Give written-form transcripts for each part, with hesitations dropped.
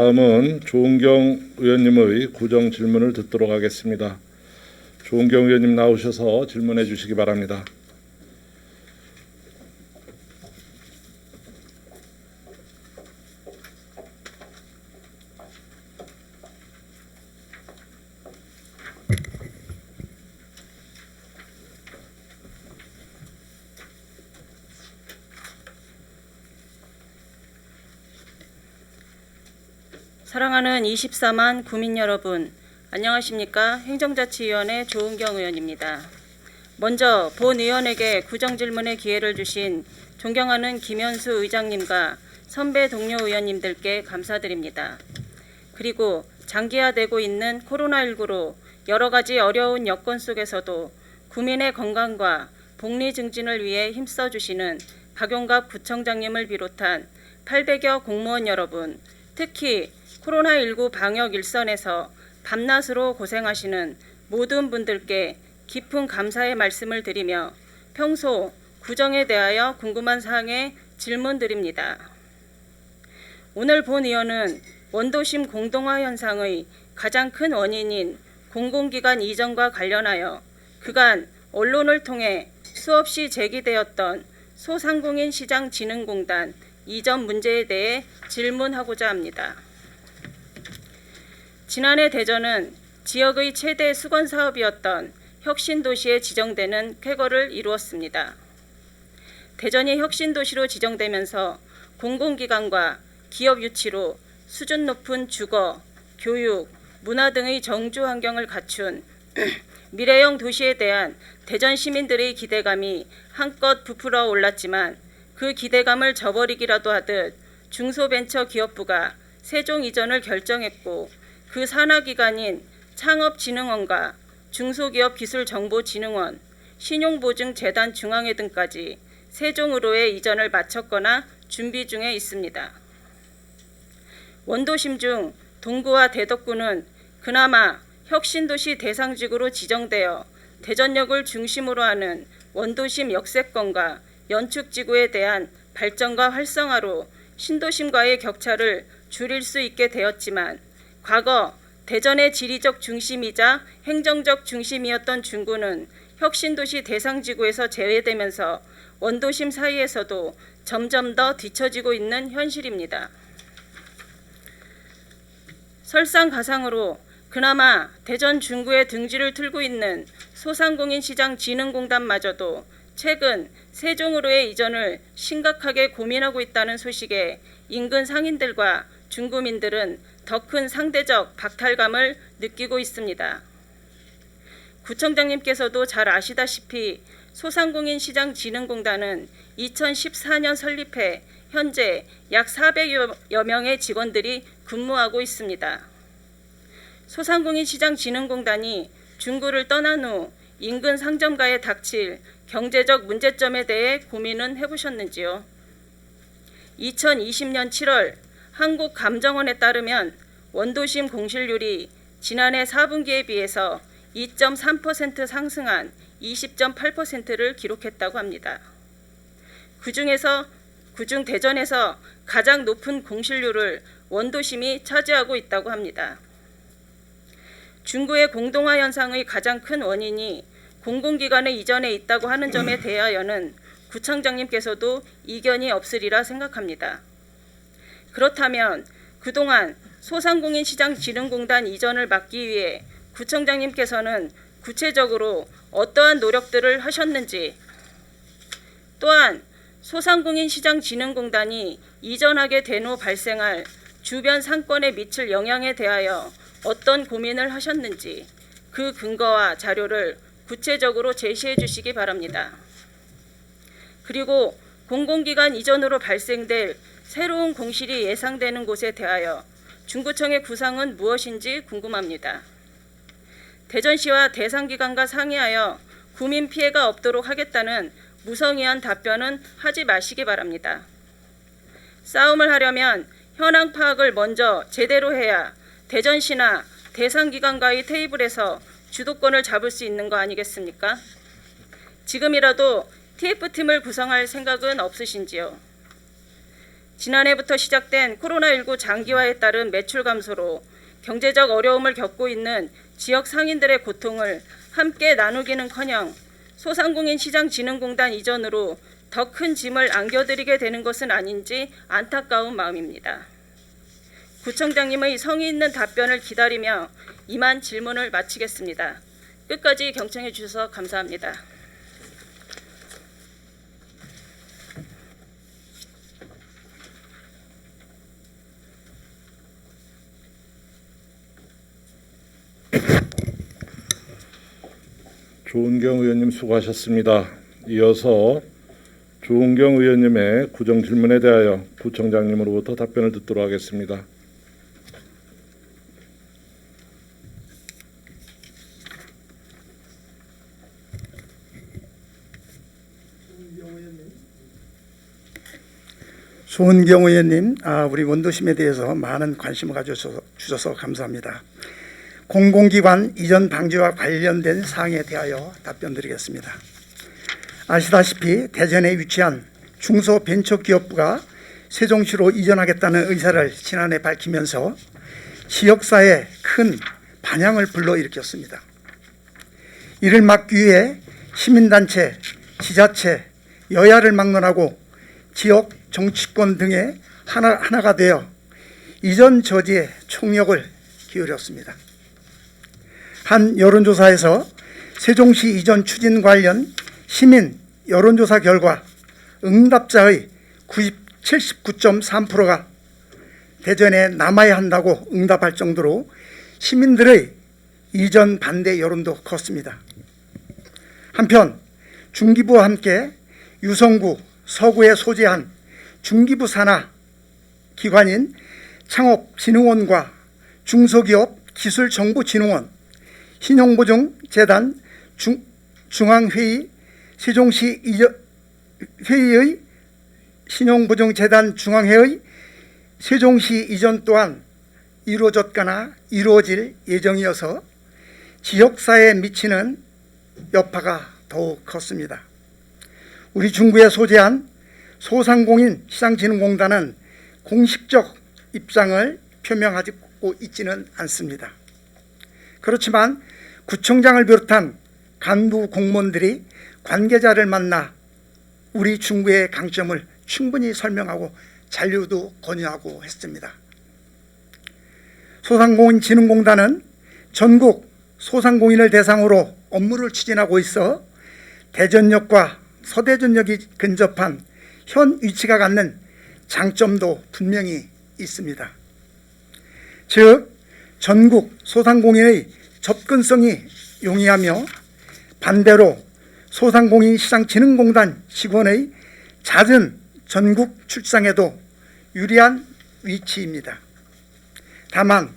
다음은 조은경 의원님의 구정 질문을 듣도록 하겠습니다. 조은경 의원님 나오셔서 질문해 주시기 바랍니다. 사랑하는 24만 구민 여러분, 안녕하십니까? 행정자치위원회 조은경 의원입니다. 먼저 본 의원에게 구정질문의 기회를 주신 존경하는 김현수 의장님과 선배 동료 의원님들께 감사드립니다. 그리고 장기화되고 있는 코로나19로 여러 가지 어려운 여건 속에서도 구민의 건강과 복리 증진을 위해 힘써주시는 박용갑 구청장님을 비롯한 800여 공무원 여러분, 특히 코로나19 방역 일선에서 밤낮으로 고생하시는 모든 분들께 깊은 감사의 말씀을 드리며 평소 구정에 대하여 궁금한 사항에 질문 드립니다. 오늘 본 의원은 원도심 공동화 현상의 가장 큰 원인인 공공기관 이전과 관련하여 그간 언론을 통해 수없이 제기되었던 소상공인 시장진흥공단 이전 문제에 대해 질문하고자 합니다. 지난해 대전은 지역의 최대 수건 사업이었던 혁신도시에 지정되는 쾌거를 이루었습니다. 대전이 혁신도시로 지정되면서 공공기관과 기업 유치로 수준 높은 주거, 교육, 문화 등의 정주 환경을 갖춘 미래형 도시에 대한 대전 시민들의 기대감이 한껏 부풀어 올랐지만 그 기대감을 저버리기라도 하듯 중소벤처기업부가 세종 이전을 결정했고 그 산하기관인 창업진흥원과 중소기업기술정보진흥원, 신용보증재단 중앙회 등까지 세종으로의 이전을 마쳤거나 준비 중에 있습니다. 원도심 중 동구와 대덕구는 그나마 혁신도시 대상지구로 지정되어 대전역을 중심으로 하는 원도심 역세권과 연축지구에 대한 발전과 활성화로 신도심과의 격차를 줄일 수 있게 되었지만 과거 대전의 지리적 중심이자 행정적 중심이었던 중구는 혁신도시 대상지구에서 제외되면서 원도심 사이에서도 점점 더 뒤처지고 있는 현실입니다. 설상가상으로 그나마 대전 중구에 등지를 틀고 있는 소상공인 시장 진흥공단마저도 최근 세종으로의 이전을 심각하게 고민하고 있다는 소식에 인근 상인들과 중구민들은 더 큰 상대적 박탈감을 느끼고 있습니다. 구청장님께서도 잘 아시다시피 소상공인 시장진흥공단은 2014년 설립해 현재 약 400여 명의 직원들이 근무하고 있습니다. 소상공인 시장진흥공단이 중구를 떠난 후 인근 상점가에 닥칠 경제적 문제점에 대해 고민은 해보셨는지요? 2020년 7월 한국감정원에 따르면 원도심 공실률이 지난해 4분기에 비해서 2.3% 상승한 20.8%를 기록했다고 합니다. 그중 대전에서 가장 높은 공실률을 원도심이 차지하고 있다고 합니다. 중구의 공동화 현상의 가장 큰 원인이 공공기관의 이전에 있다고 하는 점에 대하여는 구청장님께서도 이견이 없으리라 생각합니다. 그렇다면 그동안 소상공인 시장진흥공단 이전을 막기 위해 구청장님께서는 구체적으로 어떠한 노력들을 하셨는지, 또한 소상공인 시장진흥공단이 이전하게 된 후 발생할 주변 상권에 미칠 영향에 대하여 어떤 고민을 하셨는지 그 근거와 자료를 구체적으로 제시해 주시기 바랍니다. 그리고 공공기관 이전으로 발생될 새로운 공실이 예상되는 곳에 대하여 중구청의 구상은 무엇인지 궁금합니다. 대전시와 대상기관과 상의하여 구민 피해가 없도록 하겠다는 무성의한 답변은 하지 마시기 바랍니다. 싸움을 하려면 현황 파악을 먼저 제대로 해야 대전시나 대상기관과의 테이블에서 주도권을 잡을 수 있는 거 아니겠습니까? 지금이라도 TF팀을 구성할 생각은 없으신지요? 지난해부터 시작된 코로나19 장기화에 따른 매출 감소로 경제적 어려움을 겪고 있는 지역 상인들의 고통을 함께 나누기는커녕 소상공인 시장진흥공단 이전으로 더 큰 짐을 안겨드리게 되는 것은 아닌지 안타까운 마음입니다. 구청장님의 성의 있는 답변을 기다리며 이만 질문을 마치겠습니다. 끝까지 경청해 주셔서 감사합니다. 조은경 의원님 수고하셨습니다. 이어서 조은경 의원님의 구정 질문에 대하여 구청장님으로부터 답변을 듣도록 하겠습니다. 조은경 의원님, 우리 원도심에 대해서 많은 관심을 가져주셔서 감사합니다. 공공기관 이전 방지와 관련된 사항에 대하여 답변드리겠습니다. 아시다시피 대전에 위치한 중소벤처기업부가 세종시로 이전하겠다는 의사를 지난해 밝히면서 지역사회에 큰 반향을 불러일으켰습니다. 이를 막기 위해 시민단체, 지자체, 여야를 막론하고 지역 정치권 등의 하나가 되어 이전 저지에 총력을 기울였습니다. 한 여론조사에서 세종시 이전 추진 관련 시민 여론조사 결과 응답자의 79.3%가 대전에 남아야 한다고 응답할 정도로 시민들의 이전 반대 여론도 컸습니다. 한편 중기부와 함께 유성구, 서구에 소재한 중기부 산하 기관인 창업진흥원과 중소기업 기술정보진흥원, 신용보증재단 중앙회의, 세종시 회의의 신용보증재단 중앙회의 세종시 이전 또한 이루어졌거나 이루어질 예정이어서 지역사회에 미치는 여파가 더욱 컸습니다. 우리 중구에 소재한 소상공인 시장진흥공단은 공식적 입장을 표명하고 있지는 않습니다. 그렇지만 구청장을 비롯한 간부 공무원들이 관계자를 만나 우리 중구의 강점을 충분히 설명하고 잔류도 권유하고 했습니다. 소상공인진흥공단은 전국 소상공인을 대상으로 업무를 추진하고 있어 대전역과 서대전역이 근접한 현 위치가 갖는 장점도 분명히 있습니다. 즉 전국 소상공인의 접근성이 용이하며 반대로 소상공인 시장진흥공단 직원의 잦은 전국 출장에도 유리한 위치입니다. 다만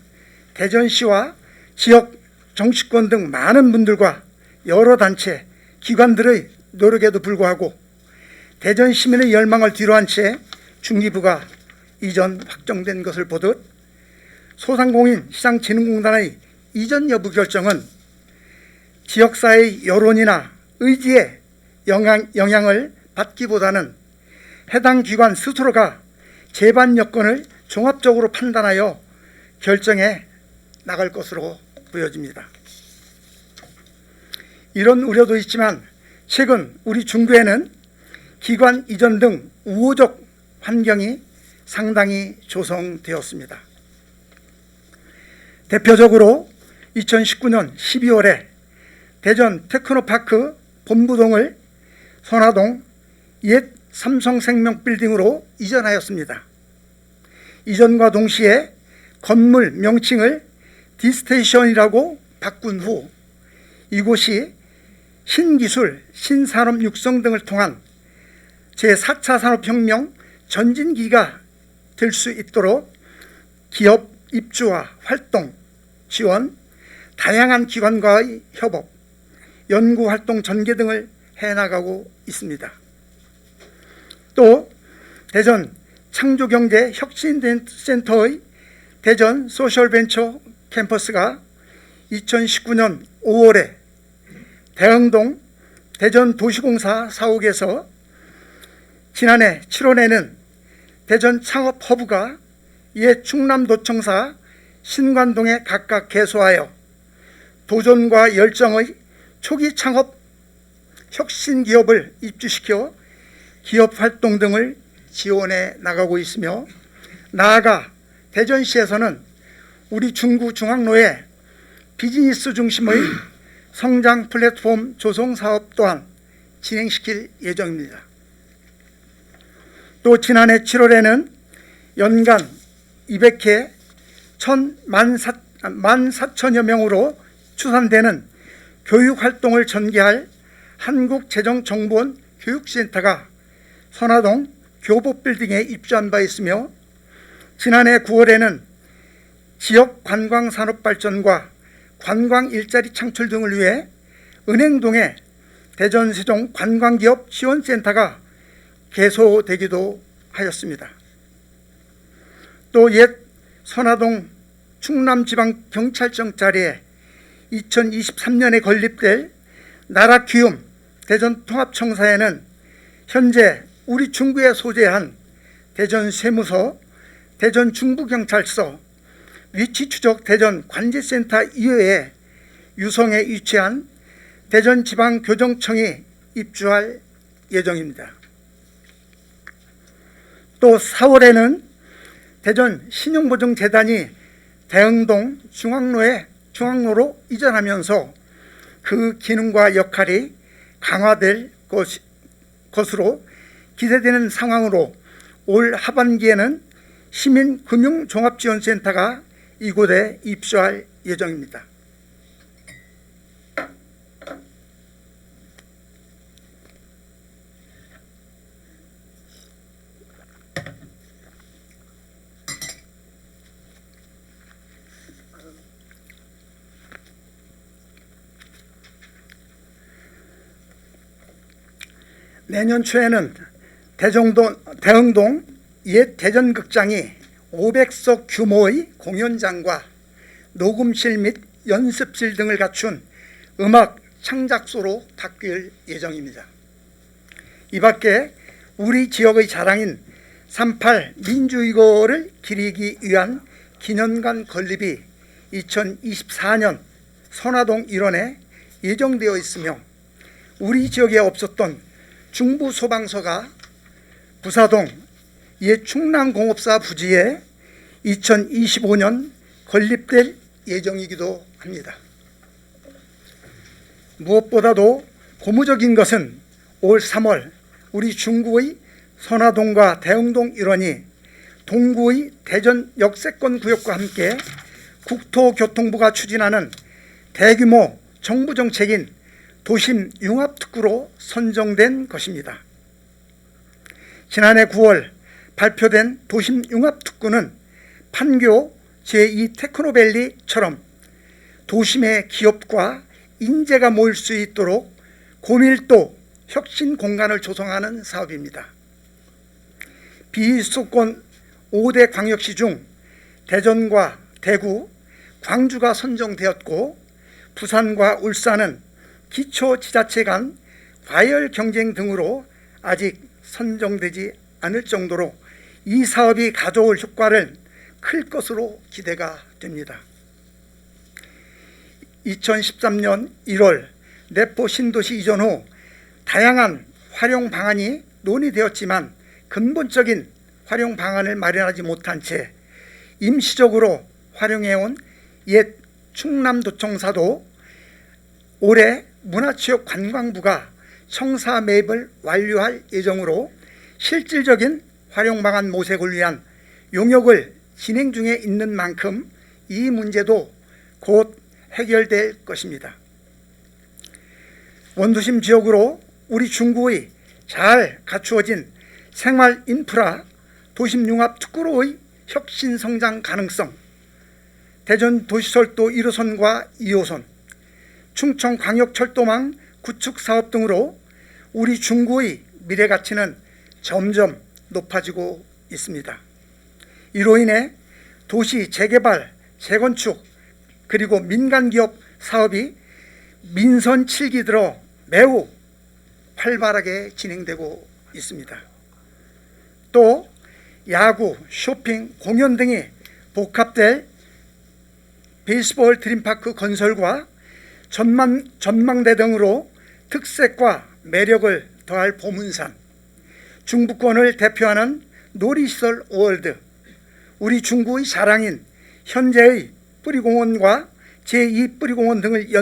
대전시와 지역 정치권 등 많은 분들과 여러 단체, 기관들의 노력에도 불구하고 대전 시민의 열망을 뒤로한 채 중기부가 이전 확정된 것을 보듯 소상공인 시장진흥공단의 이전 여부 결정은 지역사회의 여론이나 의지에 영향을 받기보다는 해당 기관 스스로가 제반 여건을 종합적으로 판단하여 결정해 나갈 것으로 보여집니다. 이런 우려도 있지만 최근 우리 중구에는 기관 이전 등 우호적 환경이 상당히 조성되었습니다. 대표적으로 2019년 12월에 대전 테크노파크 본부동을 선화동 옛 삼성생명 빌딩으로 이전하였습니다. 이전과 동시에 건물 명칭을 디스테이션이라고 바꾼 후 이곳이 신기술, 신산업 육성 등을 통한 제4차 산업혁명 전진기가 될 수 있도록 기업 입주와 활동, 지원, 다양한 기관과의 협업, 연구활동 전개 등을 해나가고 있습니다. 또 대전 창조경제혁신센터의 대전 소셜벤처 캠퍼스가 2019년 5월에 대흥동 대전도시공사 사옥에서 지난해 7월에는 대전 창업 허브가 옛 충남도청사 신관동에 각각 개소하여 도전과 열정의 초기 창업 혁신 기업을 입주시켜 기업 활동 등을 지원해 나가고 있으며, 나아가 대전시에서는 우리 중구 중앙로에 비즈니스 중심의 성장 플랫폼 조성 사업 또한 진행시킬 예정입니다. 또 지난해 7월에는 연간 200회 14,000여 명으로 추산되는 교육활동을 전개할 한국재정정보원 교육센터가 선화동 교보빌딩에 입주한 바 있으며, 지난해 9월에는 지역 관광산업 발전과 관광 일자리 창출 등을 위해 은행동에 대전세종 관광기업 지원센터가 개소되기도 하였습니다. 또 옛 선화동 충남지방경찰청 자리에 2023년에 건립될 나라기움 대전통합청사에는 현재 우리 중구에 소재한 대전세무서, 대전중부경찰서, 위치추적 대전관제센터 이외에 유성에 위치한 대전지방교정청이 입주할 예정입니다. 또 4월에는 대전신용보증재단이 대흥동 중앙로로 이전하면서 그 기능과 역할이 강화될 것으로 기대되는 상황으로 올 하반기에는 시민금융종합지원센터가 이곳에 입주할 예정입니다. 내년 초에는 대흥동 옛 대전극장이 500석 규모의 공연장과 녹음실 및 연습실 등을 갖춘 음악 창작소로 바뀔 예정입니다. 이 밖에 우리 지역의 자랑인 38 민주의거를 기리기 위한 기념관 건립이 2024년 선화동 일원에 예정되어 있으며, 우리 지역에 없었던 중부소방서가 부사동 옛 충남공업사 부지에 2025년 건립될 예정이기도 합니다. 무엇보다도 고무적인 것은 올 3월 우리 중구의 선화동과 대흥동 일원이 동구의 대전 역세권 구역과 함께 국토교통부가 추진하는 대규모 정부 정책인 도심 융합특구로 선정된 것입니다. 지난해 9월 발표된 도심 융합특구는 판교 제2 테크노밸리처럼 도심의 기업과 인재가 모일 수 있도록 고밀도 혁신 공간을 조성하는 사업입니다. 비수도권 5대 광역시 중 대전과 대구, 광주가 선정되었고, 부산과 울산은 기초지자체 간 과열 경쟁 등으로 아직 선정되지 않을 정도로 이 사업이 가져올 효과는 클 것으로 기대가 됩니다. 2013년 1월 내포 신도시 이전 후 다양한 활용 방안이 논의되었지만 근본적인 활용 방안을 마련하지 못한 채 임시적으로 활용해온 옛 충남도청사도 올해 문화체육관광부가 청사 매입을 완료할 예정으로 실질적인 활용 방안 모색을 위한 용역을 진행 중에 있는 만큼 이 문제도 곧 해결될 것입니다. 원도심 지역으로 우리 중구의 잘 갖추어진 생활 인프라 도심융합 특구로의 혁신 성장 가능성, 대전 도시철도 1호선과 2호선, 충청광역철도망 구축 사업 등으로 우리 중구의 미래 가치는 점점 높아지고 있습니다. 이로 인해 도시 재개발, 재건축 그리고 민간기업 사업이 민선 7기 들어 매우 활발하게 진행되고 있습니다. 또 야구, 쇼핑, 공연 등이 복합될 베이스볼 드림파크 건설과 전망대 등으로 특색과 매력을 더할 보문산, 중부권을 대표하는 놀이시설 월드, 우리 중구의 자랑인 현재의 뿌리공원과 제2뿌리공원 등을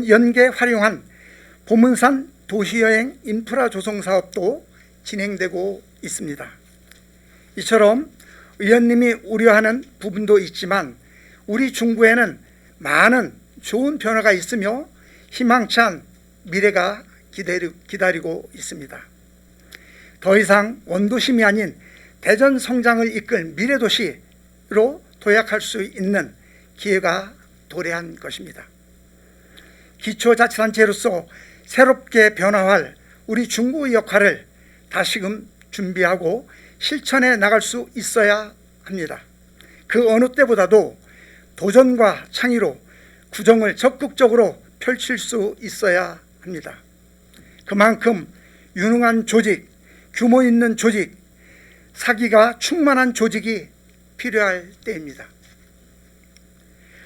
연계 활용한 보문산 도시여행 인프라 조성 사업도 진행되고 있습니다. 이처럼 의원님이 우려하는 부분도 있지만 우리 중구에는 많은 좋은 변화가 있으며 희망찬 미래가 기다리고 있습니다. 더 이상 원도심이 아닌 대전 성장을 이끌 미래도시로 도약할 수 있는 기회가 도래한 것입니다. 기초자치단체로서 새롭게 변화할 우리 중구의 역할을 다시금 준비하고 실천해 나갈 수 있어야 합니다. 그 어느 때보다도 도전과 창의로 구정을 적극적으로 펼칠 수 있어야 합니다. 그만큼 유능한 조직, 규모 있는 조직, 사기가 충만한 조직이 필요할 때입니다.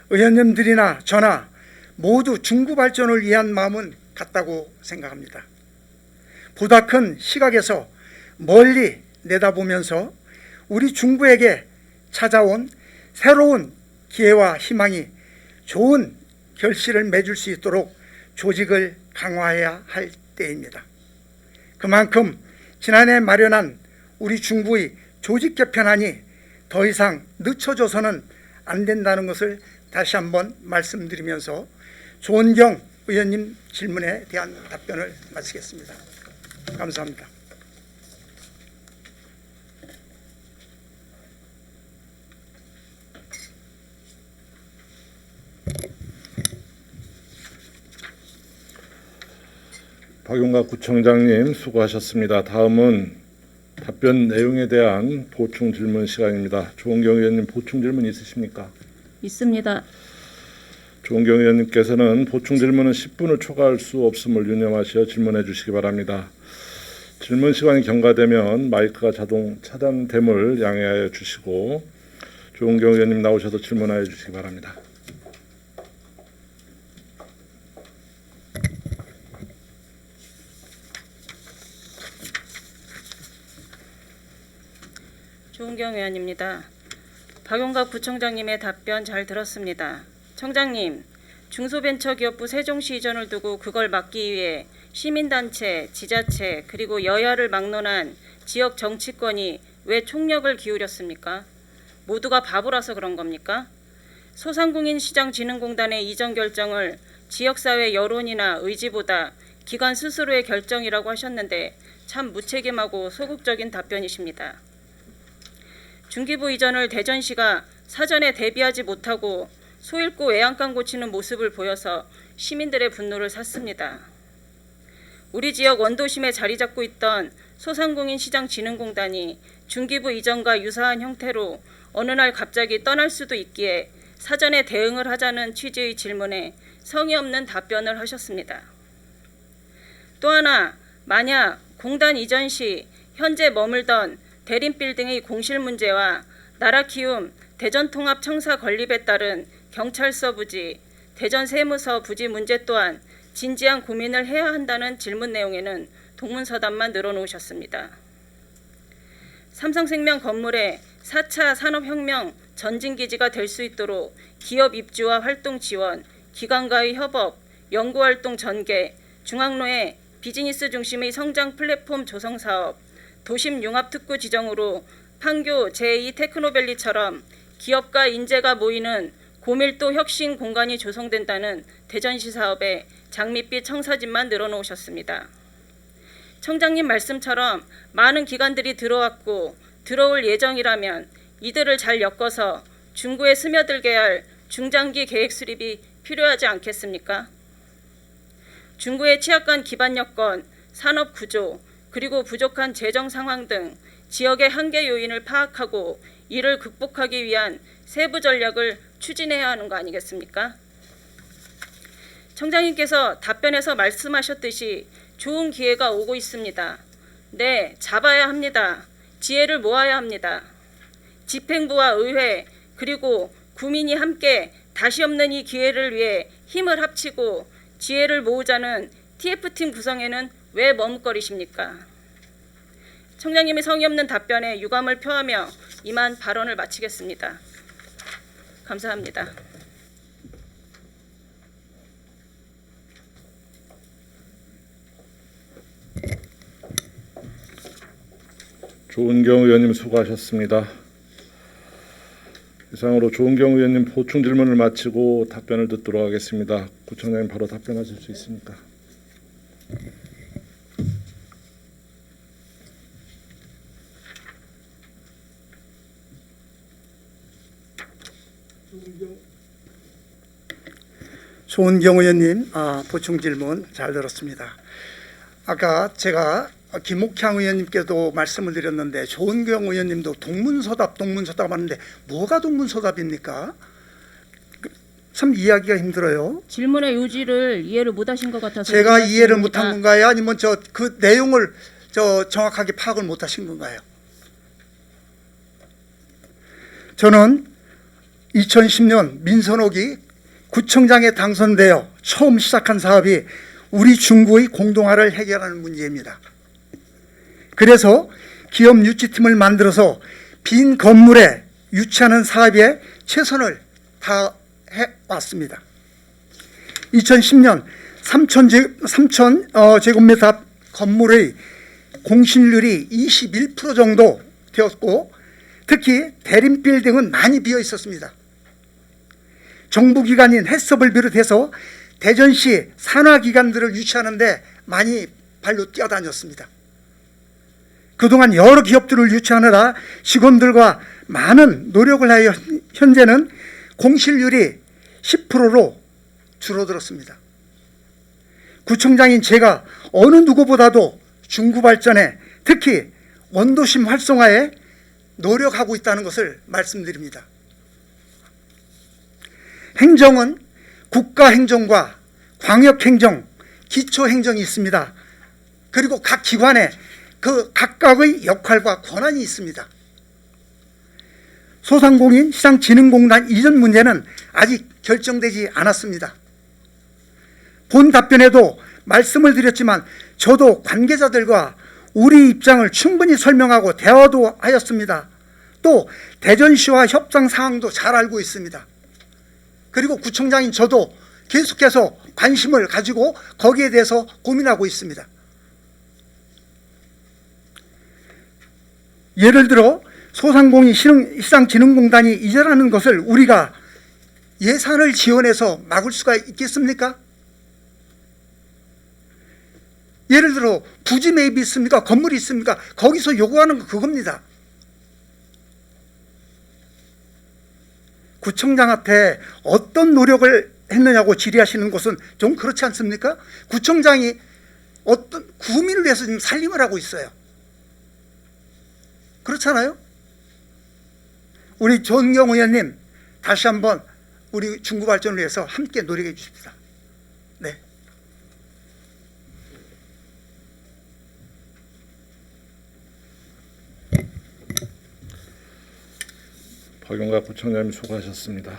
의원님들이나 저나 모두 중구 발전을 위한 마음은 같다고 생각합니다. 보다 큰 시각에서 멀리 내다보면서 우리 중구에게 찾아온 새로운 기회와 희망이 좋은 결실을 맺을 수 있도록 조직을 강화해야 할 때입니다. 그만큼 지난해 마련한 우리 중구의 조직 개편안이 더 이상 늦춰져서는 안 된다는 것을 다시 한번 말씀드리면서 조은경 의원님 질문에 대한 답변을 마치겠습니다. 감사합니다. 박용갑 구청장님 수고하셨습니다. 다음은 답변 내용에 대한 보충 질문 시간입니다. 조은경 의원님 보충 질문 있으십니까? 있습니다. 조은경 의원님께서는 보충 질문은 10분을 초과할 수 없음을 유념하시어 질문해 주시기 바랍니다. 질문 시간이 경과되면 마이크가 자동 차단됨을 양해하여 주시고 조은경 의원님 나오셔서 질문하여 주시기 바랍니다. 조은경 의원입니다. 박용갑 구청장님의 답변 잘 들었습니다. 청장님, 중소벤처기업부 세종시 이전을 두고 그걸 막기 위해 시민단체, 지자체 그리고 여야를 막론한 지역 정치권이 왜 총력을 기울였습니까? 모두가 바보라서 그런 겁니까? 소상공인시장진흥공단의 이전 결정을 지역사회 여론이나 의지보다 기관 스스로의 결정이라고 하셨는데 참 무책임하고 소극적인 답변이십니다. 중기부 이전을 대전시가 사전에 대비하지 못하고 소잃고 외양간 고치는 모습을 보여서 시민들의 분노를 샀습니다. 우리 지역 원도심에 자리 잡고 있던 소상공인시장진흥공단이 중기부 이전과 유사한 형태로 어느 날 갑자기 떠날 수도 있기에 사전에 대응을 하자는 취지의 질문에 성의 없는 답변을 하셨습니다. 또 하나, 만약 공단 이전 시 현재 머물던 대림빌딩의 공실 문제와 나라키움 대전통합청사 건립에 따른 경찰서 부지, 대전세무서 부지 문제 또한 진지한 고민을 해야 한다는 질문 내용에는 동문서답만 늘어놓으셨습니다. 삼성생명 건물에 4차 산업혁명 전진기지가 될 수 있도록 기업 입주와 활동 지원, 기관과의 협업, 연구활동 전개, 중앙로에 비즈니스 중심의 성장 플랫폼 조성 사업, 도심 융합특구 지정으로 판교 제2 테크노밸리처럼 기업과 인재가 모이는 고밀도 혁신 공간이 조성된다는 대전시 사업에 장밋빛 청사진만 늘어놓으셨습니다. 청장님 말씀처럼 많은 기관들이 들어왔고 들어올 예정이라면 이들을 잘 엮어서 중구에 스며들게 할 중장기 계획 수립이 필요하지 않겠습니까? 중구의 취약한 기반 여건, 산업 구조, 그리고 부족한 재정 상황 등 지역의 한계 요인을 파악하고 이를 극복하기 위한 세부 전략을 추진해야 하는 거 아니겠습니까? 청장님께서 답변에서 말씀하셨듯이 좋은 기회가 오고 있습니다. 네, 잡아야 합니다. 지혜를 모아야 합니다. 집행부와 의회 그리고 국민이 함께 다시 없는 이 기회를 위해 힘을 합치고 지혜를 모으자는 TF팀 구성에는 왜 머뭇거리십니까? 청장님의 성의 없는 답변에 유감을 표하며 이만 발언을 마치겠습니다. 감사합니다. 조은경 의원님 수고하셨습니다. 이상으로 조은경 의원님 보충 질문을 마치고 답변을 듣도록 하겠습니다. 구청장님 바로 답변하실 수 있습니까? 조은경 의원님 보충 질문 잘 들었습니다. 아까 제가 김옥향 의원님께도 말씀을 드렸는데 조은경 의원님도 동문서답 하는데 뭐가 동문서답입니까? 참 이해하기가 힘들어요. 질문의 요지를 이해를 못하신 것 같아서 제가 이해를 못한 건가요? 아니면 그 내용을 정확하게 파악을 못하신 건가요? 저는 2010년 민선옥이 구청장에 당선되어 처음 시작한 사업이 우리 중구의 공동화를 해결하는 문제입니다. 그래서 기업 유치팀을 만들어서 빈 건물에 유치하는 사업에 최선을 다해왔습니다. 2010년 3,000 제곱미터 건물의 공실률이 21% 정도 되었고 특히 대림빌딩은 많이 비어 있었습니다. 정부기관인 해썹을 비롯해서 대전시 산하기관들을 유치하는데 많이 발로 뛰어다녔습니다. 그동안 여러 기업들을 유치하느라 직원들과 많은 노력을 하여 현재는 공실률이 10%로 줄어들었습니다. 구청장인 제가 어느 누구보다도 중구 발전에 특히 원도심 활성화에 노력하고 있다는 것을 말씀드립니다. 행정은 국가행정과 광역행정, 기초행정이 있습니다. 그리고 각 기관에 그 각각의 역할과 권한이 있습니다. 소상공인 시장진흥공단 이전 문제는 아직 결정되지 않았습니다. 본 답변에도 말씀을 드렸지만 저도 관계자들과 우리 입장을 충분히 설명하고 대화도 하였습니다. 또 대전시와 협상 상황도 잘 알고 있습니다. 그리고 구청장인 저도 계속해서 관심을 가지고 거기에 대해서 고민하고 있습니다. 예를 들어 소상공인 시장진흥공단이 이전하는 것을 우리가 예산을 지원해서 막을 수가 있겠습니까? 예를 들어 부지 매입이 있습니까? 건물이 있습니까? 거기서 요구하는 거 그겁니다. 구청장한테 어떤 노력을 했느냐고 질의하시는 것은 좀 그렇지 않습니까? 구청장이 어떤 구민을 위해서 지금 살림을 하고 있어요. 그렇잖아요? 우리 조은경 의원님 다시 한번 우리 중구 발전을 위해서 함께 노력해 주십시다. 네. 박용갑 구청장님 수고하셨습니다.